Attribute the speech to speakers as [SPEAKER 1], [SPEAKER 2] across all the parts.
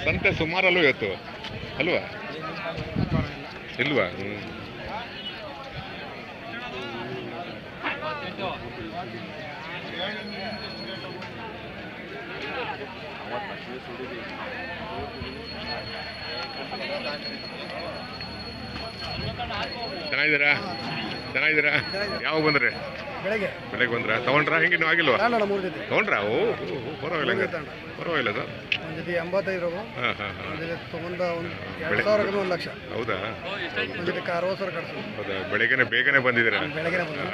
[SPEAKER 1] ಸಂತೆ ಸುಮಾರಲ್ಲೂ ಇವತ್ತು ಅಲ್ವಾ? ಇಲ್ವಾ? ಚೆನ್ನಾಗಿದ್ದೀರಾ? ಚೆನ್ನಾಗಿದ್ದೀರಾ? ಯಾವಾಗ ಬಂದ್ರಿ? ಬೆಳಗ್ಗೆ ಬಂದ್ರ? ತಗೊಂಡ್ರಾ? ಹಿಂಗೆ ಇನ್ನೂ ಆಗಿಲ್ವಾ? ತಗೊಂಡ್ರಾ? ಓ ಪರವಾಗಿಲ್ಲ, ಪರವಾಗಿಲ್ಲ ಸರ್. ಹಾಂ ಹಾಂ ಹೌದಾ? ಹೌದಾ, ಬೇಗನೆ ಬಂದಿದ್ದೀರಾ?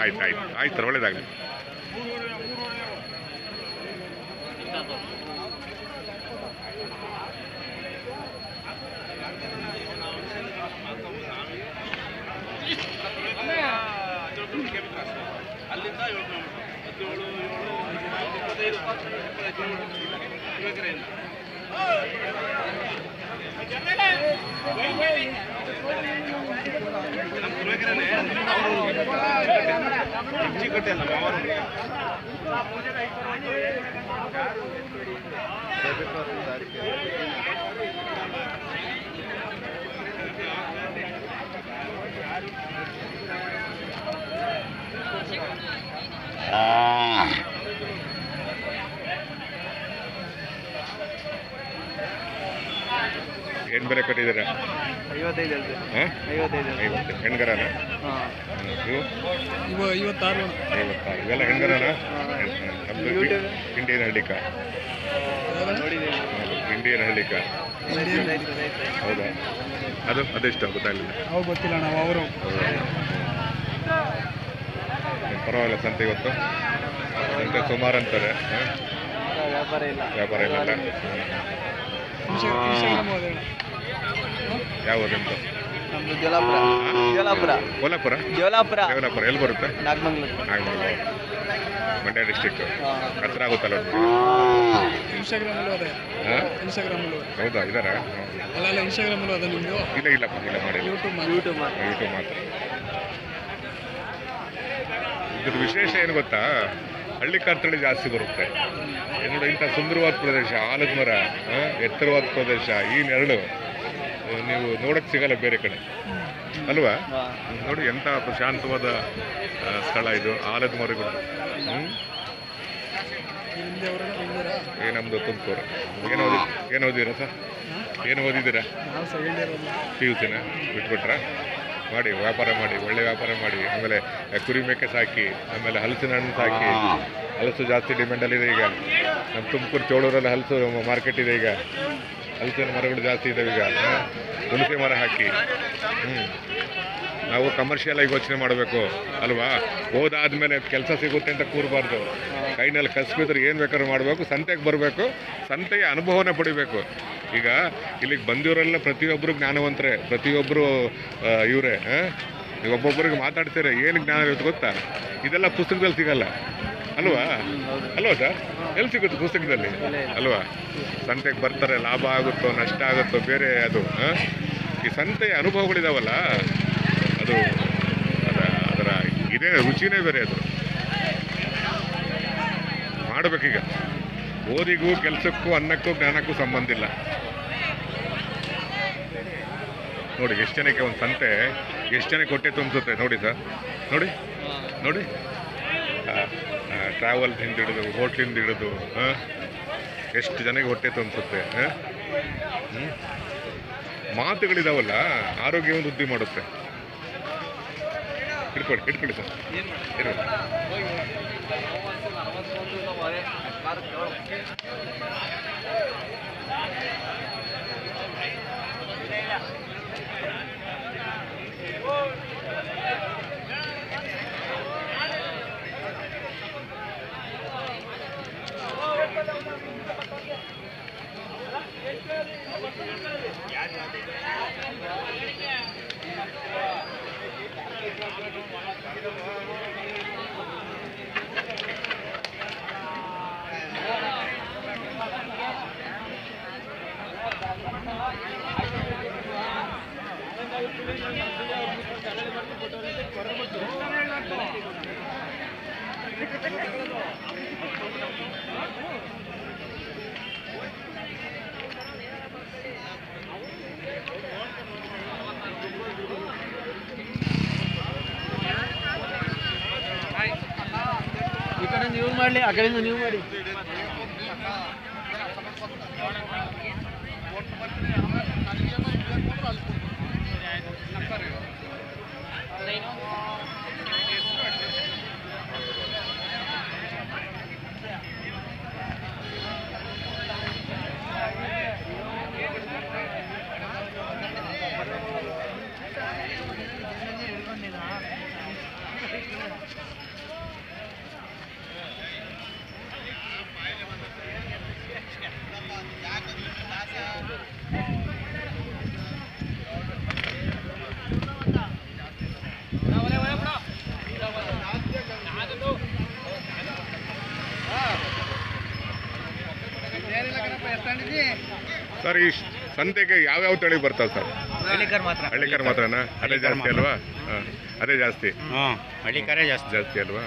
[SPEAKER 1] ಆಯ್ತು ಆಯ್ತು ಆಯ್ತು ಸರ್, ಒಳ್ಳೇದಾಗಲಿ.
[SPEAKER 2] ಅಲ್ಲಿಂದ 25 ಏನು ಬೆಲೆ ಕಟ್ಟಿದ್ದೀರಾ? 55 ಹೆಣ್ಗರನ? ಇವು 56 ಇವೆಲ್ಲ ಹೆಣ್ಗರನ? ಇಂಡಿಯನ್ ಹಳ್ಳಿಕ? ಇಂಡಿಯನ್ ಹಳ್ಳಿಕ ಹೌದಾ? ಅದೆಷ್ಟು ಗೊತ್ತಾಗಲಿಲ್ಲ.
[SPEAKER 3] ಗೊತ್ತಿಲ್ಲ ನಾವು ಅವರು
[SPEAKER 1] ಪರವಾಗಿಲ್ಲ. ಸಂತೆ ಇವತ್ತು ಸಂತೆ ಸುಮಾರು ಅಂತಾರೆ. ವ್ಯಾಪಾರ ಇಲ್ಲ. ಯಾವುದು ಅಂತ? ಕೋಲಾಪುರ ಎಲ್ಲಿ ಬರುತ್ತೆ? ನಾಗಮಂಗಲ, ಮಂಡ್ಯ ಡಿಸ್ಟಿಕ್. ಹತ್ರ ಆಗುತ್ತಲ್ಲ? ಹೌದಾ? ಇದಾರ? ಇಲ್ಲ ಮಾಡಿ ಯೂಟ್ಯೂಬ್ ಮಾತ್ರ. ಇದ್ರ ವಿಶೇಷ ಏನು ಗೊತ್ತಾ? ಹಳ್ಳಿ ಕಾರ್ತಳಿ ಜಾಸ್ತಿ ಬರುತ್ತೆ ನೋಡಿ. ಇಂಥ ಸುಂದರವಾದ ಪ್ರದೇಶ, ಆಲದ ಮರ, ಎತ್ತರವಾದ ಪ್ರದೇಶ, ಈ ನೆರಳು ನೀವು ನೋಡಕ್ಕೆ ಸಿಗಲ್ಲ ಬೇರೆ ಕಡೆ ಅಲ್ವಾ? ನೋಡಿ ಎಂಥ ಪ್ರಶಾಂತವಾದ ಸ್ಥಳ ಇದು, ಆಲದ ಮರಗಳು. ನಮ್ಮದು ತುಮಕೂರು. ಏನು ಓದಿದ್ದೀರಾ ಸರ್? ಏನು ಓದಿದ್ದೀರಾ? PUCನ ಬಿಟ್ಬಿಟ್ರಾ? ಮಾಡಿ ವ್ಯಾಪಾರ ಮಾಡಿ, ಒಳ್ಳೆ ವ್ಯಾಪಾರ ಮಾಡಿ. ಆಮೇಲೆ ಕುರಿ ಮೇಕೆ ಸಾಕಿ, ಆಮೇಲೆ ಹಲಸಿನ ಹಣ್ಣು ಸಾಕಿ. ಹಲಸು ಜಾಸ್ತಿ ಡಿಮ್ಯಾಂಡಲ್ಲಿದೆ ಈಗ. ನಮ್ಮ ತುಮಕೂರು ಚೋಳೂರಲ್ಲಿ ಹಲಸು ಮಾರ್ಕೆಟ್ ಇದೆ ಈಗ. ಹಲಸಿನ ಮರಗಳು ಜಾಸ್ತಿ ಇದ್ದಾವೆ ಈಗ. ಹುಣಸೆ ಮರ ಹಾಕಿ. ನಾವು ಕಮರ್ಷಿಯಲ್ ಆಗಿ ಯೋಚನೆ ಮಾಡಬೇಕು ಅಲ್ವಾ? ಓದಾದ್ಮೇಲೆ ಕೆಲಸ ಸಿಗುತ್ತೆ ಅಂತ ಕೂರಬಾರ್ದು. ಕೈನಲ್ಲಿ ಕಸ್ಬಿದ್ರೆ ಏನು ಬೇಕಾದ್ರೂ ಮಾಡಬೇಕು. ಸಂತೆಗೆ ಬರಬೇಕು, ಸಂತೆಯ ಅನುಭವನ ಪಡಿಬೇಕು. ಈಗ ಇಲ್ಲಿಗೆ ಬಂದಿವರೆಲ್ಲ ಪ್ರತಿಯೊಬ್ಬರು ಜ್ಞಾನವಂತರೇ, ಪ್ರತಿಯೊಬ್ಬರು ಇವರೇ. ಒಬ್ಬೊಬ್ಬರಿಗೆ ಮಾತಾಡ್ತಾರೆ, ಏನು ಜ್ಞಾನ ಇರುತ್ತೆ ಗೊತ್ತಾ? ಇದೆಲ್ಲ ಪುಸ್ತಕದಲ್ಲಿ ಸಿಗಲ್ಲ ಅಲ್ವಾ? ಸರ್? ಎಲ್ಲಿ ಸಿಗುತ್ತೆ ಪುಸ್ತಕದಲ್ಲಿ ಅಲ್ವಾ? ಸಂತೆಗೆ ಬರ್ತಾರೆ, ಲಾಭ ಆಗುತ್ತೋ ನಷ್ಟ ಆಗುತ್ತೋ ಬೇರೆ ಅದು. ಈ ಸಂತೆಯ ಅನುಭವಗಳಿದಾವಲ್ಲ, ಅದು ಅದರ ಇದೇ ರುಚಿನೇ ಬೇರೆ. ಅದು ಮಾಡಬೇಕೀಗ. ಓದಿಗೂ ಕೆಲಸಕ್ಕೂ ಅನ್ನಕ್ಕೂ ಜ್ಞಾನಕ್ಕೂ ಸಂಬಂಧ ಇಲ್ಲ ನೋಡಿ. ಎಷ್ಟು ಜನಕ್ಕೆ ಒಂದು ಸಂತೆ ಎಷ್ಟು ಜನಕ್ಕೆ ಹೊಟ್ಟೆ ತುಂಬಿಸುತ್ತೆ ನೋಡಿ ಸರ್. ನೋಡಿ ಟ್ರಾವೆಲ್ಸಿಂದ ಹಿಡಿದು ಹೋಟ್ಲಿಂದ ಹಿಡಿದು ಎಷ್ಟು ಜನಕ್ಕೆ ಹೊಟ್ಟೆ ತುಂಬಿಸುತ್ತೆ. ಮಾತುಗಳಿದಾವಲ್ಲ, ಆರೋಗ್ಯವನ್ನು ವೃದ್ಧಿ ಮಾಡುತ್ತೆ. ಇಟ್ಕೊಳ್ಳಿ ಸರ್.
[SPEAKER 3] ಮಾಡಲಿ, ಆ ಕಡೆಯಿಂದ ನೀವು ಮಾಡಿ.
[SPEAKER 1] ಸರ್, ಈ ಸಂತೆಗೆ ಯಾವ್ಯಾವ ತಳಿ ಬರ್ತಾವೆ ಸರ್?
[SPEAKER 3] ಹಳ್ಳಿಕರ್ ಮಾತ್ರ.
[SPEAKER 1] ಹಳ್ಳಿಕರ್ ಮಾತ್ರನಾ? ಅದೇ ಜಾಸ್ತಿ ಅಲ್ವಾ? ಅದೇ ಜಾಸ್ತಿ.
[SPEAKER 3] ಹಳ್ಳಿಕರೇ
[SPEAKER 1] ಜಾಸ್ತಿ ಅಲ್ವಾ?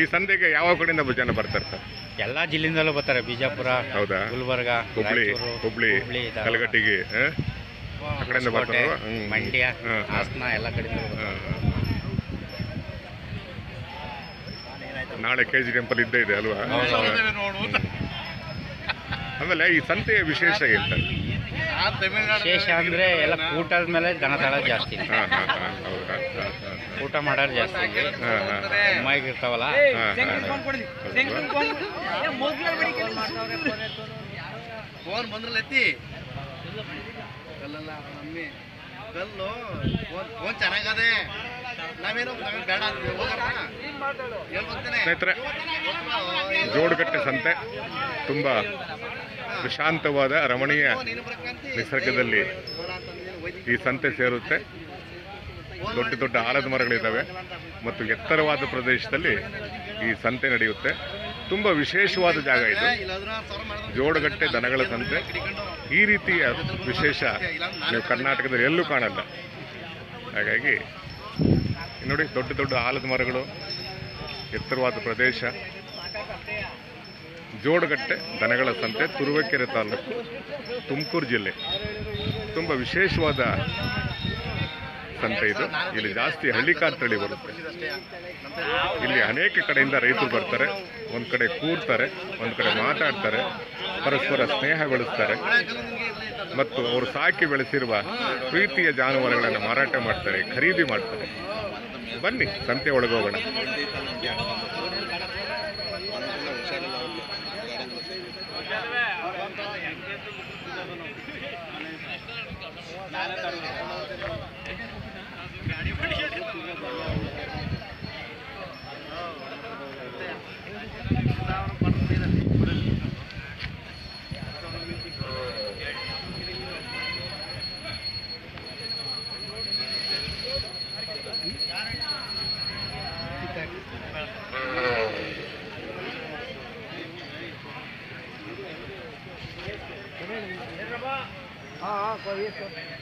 [SPEAKER 1] ಈ ಸಂತೆಗೆ ಯಾವ ಕಡೆಯಿಂದ ಜನ ಬರ್ತಾರೆ ಸರ್?
[SPEAKER 3] ಎಲ್ಲ ಜಿಲ್ಲೆಯಿಂದಲೂ ಬರ್ತಾರೆ. ಬಿಜಾಪುರ,
[SPEAKER 1] ಹೌದಾ?
[SPEAKER 3] ಗುಲ್ಬರ್ಗ,
[SPEAKER 1] ಹುಬ್ಳಿ, ಕಲಘಟಗಿ ಆ ಕಡೆಯಿಂದ ಬರ್ತಾರೆ.
[SPEAKER 3] ಮಂಡ್ಯ, ಹಾಸನ ಎಲ್ಲ ಕಡೆಯಿಂದ.
[SPEAKER 1] ನಾಳೆ KG ಟೆಂಪಲ್ ಇದ್ದೇ ಇದೆ ಅಲ್ವಾ? ಆಮೇಲೆ ಈ ಸಂತೆಯ ವಿಶೇಷ ಏನು ಸರ್?
[SPEAKER 3] ವಿಶೇಷ ಅಂದ್ರೆ ಎಲ್ಲ ಊಟದ ಮೇಲೆ ದನ ತಳ ಜಾಸ್ತಿ.
[SPEAKER 1] ಹೌದಾ?
[SPEAKER 3] ಊಟ ಮಾಡೋರು ಜಾಸ್ತಿ. ಅಮ್ಮಾಗಿರ್ತಾವಲ್ಲ.
[SPEAKER 4] ಫೋನ್ ಬಂದ್ರಲ್ಲ ಎತ್ತಿ ಕಲ್ಲಲ್ಲ ಮಮ್ಮಿ ಕಲ್ಲು ಫೋನ್ ಚೆನ್ನಾಗದೆ ನಾವೇನೋ ಬೇಡ
[SPEAKER 1] ಸ್ನೇಹಿತರೆ, ಜೋಡುಗಟ್ಟೆ ಸಂತೆ ತುಂಬ ಪ್ರಶಾಂತವಾದ ರಮಣೀಯ ನಿಸರ್ಗದಲ್ಲಿ ಈ ಸಂತೆ ಸೇರುತ್ತೆ. ದೊಡ್ಡ ದೊಡ್ಡ ಆಲದ ಮರಗಳಿದ್ದಾವೆ ಮತ್ತು ಎತ್ತರವಾದ ಪ್ರದೇಶದಲ್ಲಿ ಈ ಸಂತೆ ನಡೆಯುತ್ತೆ. ತುಂಬ ವಿಶೇಷವಾದ ಜಾಗ ಇದು, ಜೋಡುಗಟ್ಟೆ ದನಗಳ ಸಂತೆ. ಈ ರೀತಿಯ ವಿಶೇಷ ನೀವು ಕರ್ನಾಟಕದಲ್ಲಿ ಎಲ್ಲೂ ಕಾಣಲ್ಲ. ಹಾಗಾಗಿ ನೋಡಿ, ದೊಡ್ಡ ದೊಡ್ಡ ಆಲದ ಮರಗಳು, ಎತ್ತರವಾದ ಪ್ರದೇಶ, ಜೋಡುಗಟ್ಟೆ ದನಗಳ ಸಂತೆ, ತುರುವೇಕೆರೆ ತಾಲೂಕು, ತುಮಕೂರು ಜಿಲ್ಲೆ. ತುಂಬ ವಿಶೇಷವಾದ ಸಂತೆ ಇದು. ಇಲ್ಲಿ ಜಾಸ್ತಿ ಹಳ್ಳಿಕಾರ್ ತಳಿ ಬರುತ್ತೆ. ಇಲ್ಲಿ ಅನೇಕ ಕಡೆಯಿಂದ ರೈತರು ಬರ್ತಾರೆ. ಒಂದು ಕಡೆ ಕೂರ್ತಾರೆ, ಒಂದು ಕಡೆ ಮಾತಾಡ್ತಾರೆ, ಪರಸ್ಪರ ಸ್ನೇಹ ಬೆಳೆಸ್ತಾರೆ ಮತ್ತು ಅವರು ಸಾಕಿ ಬೆಳೆಸಿರುವ ಪ್ರೀತಿಯ ಜಾನುವಾರುಗಳನ್ನು ಮಾರಾಟ ಮಾಡ್ತಾರೆ, ಖರೀದಿ ಮಾಡ್ತಾರೆ. ಬನ್ನಿ ಸಂತೆ ಒಳಗೋಗೋಣ.
[SPEAKER 4] हाँ कोई